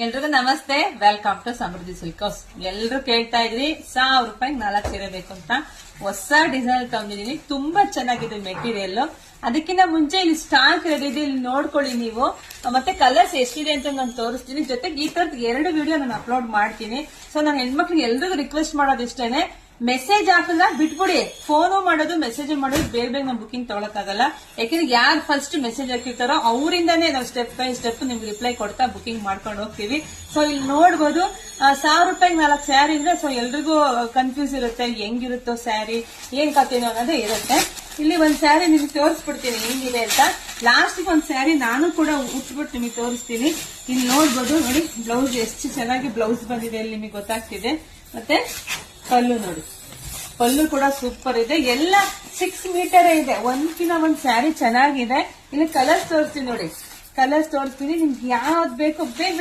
ಎಲ್ರಿಗೂ ನಮಸ್ತೆ, welcome to Samriddhi silk house. ಎಲ್ರು ಕೇಳ್ತಾ ಇದ್ರಿ 1000 ರೂಪಾಯಿಗೆ 4 ಸೀರೆ ಬೇಕು ಅಂತ. ಹೊಸ ಡಿಸೈನ್ ತಂದಿದೀನಿ, ತುಂಬಾ ಚೆನ್ನಾಗಿದೆ ಮೆಟೀರಿಯಲ್. ಅದಕ್ಕಿಂತ ಮುಂಚೆ ಇಲ್ಲಿ ಸ್ಟಾಕ್ ರೆಡಿ ಇದೆ, ಇಲ್ಲಿ ನೋಡ್ಕೊಳ್ಳಿ ನೀವು. ಮತ್ತೆ ಕಲರ್ಸ್ ಎಷ್ಟಿದೆ ಅಂತ ನಾನು ತೋರಿಸ್ತೀನಿ. ಜೊತೆಗೆ ಈ ತರದ 2 ವಿಡಿಯೋ ನಾನು ಅಪ್ಲೋಡ್ ಮಾಡ್ತೀನಿ. ಸೊ ನಾನು ಹೆಣ್ಮಕ್ಳಿಗೆ ಎಲ್ರಿಗೂ ರಿಕ್ವೆಸ್ಟ್ ಮಾಡೋದು ಇಷ್ಟೇನೆ, ಮೆಸೇಜ್ ಹಾಕಲ್ಲ ಬಿಟ್ಬಿಡಿ, ಫೋನು ಮಾಡೋದು ಮೆಸೇಜ್ ಮಾಡೋದು ಬೇಗ ನಾವು ಬುಕಿಂಗ್ ತಗೊಳಕ್ಕಾಗಲ್ಲ. ಯಾಕಂದ್ರೆ ಯಾರು ಫಸ್ಟ್ ಮೆಸೇಜ್ ಹಾಕಿರ್ತಾರೋ ಅವರಿಂದಾನೇ ನಾವು ಸ್ಟೆಪ್ ಬೈ ಸ್ಟೆಪ್ ನಿಮ್ಗೆ ರಿಪ್ಲೈ ಕೊಡ್ತಾ ಬುಕಿಂಗ್ ಮಾಡ್ಕೊಂಡು ಹೋಗ್ತೀವಿ. ಸೊ ಇಲ್ಲಿ ನೋಡ್ಬೋದು 1000 ರೂಪಾಯಿಗೆ 4 ಸ್ಯಾರಿ ಅಂದ್ರೆ ಸೊ ಎಲ್ರಿಗೂ ಕನ್ಫ್ಯೂಸ್ ಇರುತ್ತೆ, ಹೆಂಗಿರುತ್ತೋ ಸ್ಯಾರಿ, ಏನ್ ಕಥೆನೋ ಅನ್ನೋದೇ ಇರುತ್ತೆ. ಇಲ್ಲಿ ಒಂದ್ ಸ್ಯಾರಿ ನಿಮ್ಗೆ ತೋರಿಸ್ಬಿಡ್ತೀನಿ ಹೆಂಗಿದೆ ಅಂತ. ಲಾಸ್ಟ್ ಒಂದ್ ಸ್ಯಾರಿ ನಾನು ಕೂಡ ಉಟ್ಬಿಟ್ಟು ನಿಮಗೆ ತೋರಿಸ್ತೀನಿ. ಇಲ್ಲಿ ನೋಡ್ಬೋದು, ನೋಡಿ ಬ್ಲೌಸ್ ಎಷ್ಟು ಚೆನ್ನಾಗಿ ಬ್ಲೌಸ್ ಬಂದಿದೆ, ಇಲ್ಲಿ ನಿಮಗೆ ಗೊತ್ತಾಗ್ತಿದೆ. ಮತ್ತೆ ಪಲ್ಲು ನೋಡಿ, ಪಲ್ಲು ಕೂಡ ಸೂಪರ್ ಇದೆ. ಎಲ್ಲ 6 ಮೀಟರ್ ಇದೆ, ಒಂದ್ಕಿನ ಒಂದ್ ಸ್ಯಾರಿ ಚೆನ್ನಾಗಿದೆ. ಇಲ್ಲಿ ಕಲರ್ಸ್ ತೋರಿಸ್ತೀನಿ ನೋಡಿ, ಕಲರ್ಸ್ ತೋರಿಸ್ತೀನಿ. ನಿಮ್ಗೆ ಯಾವ್ದು ಬೇಕು ಬೇಗ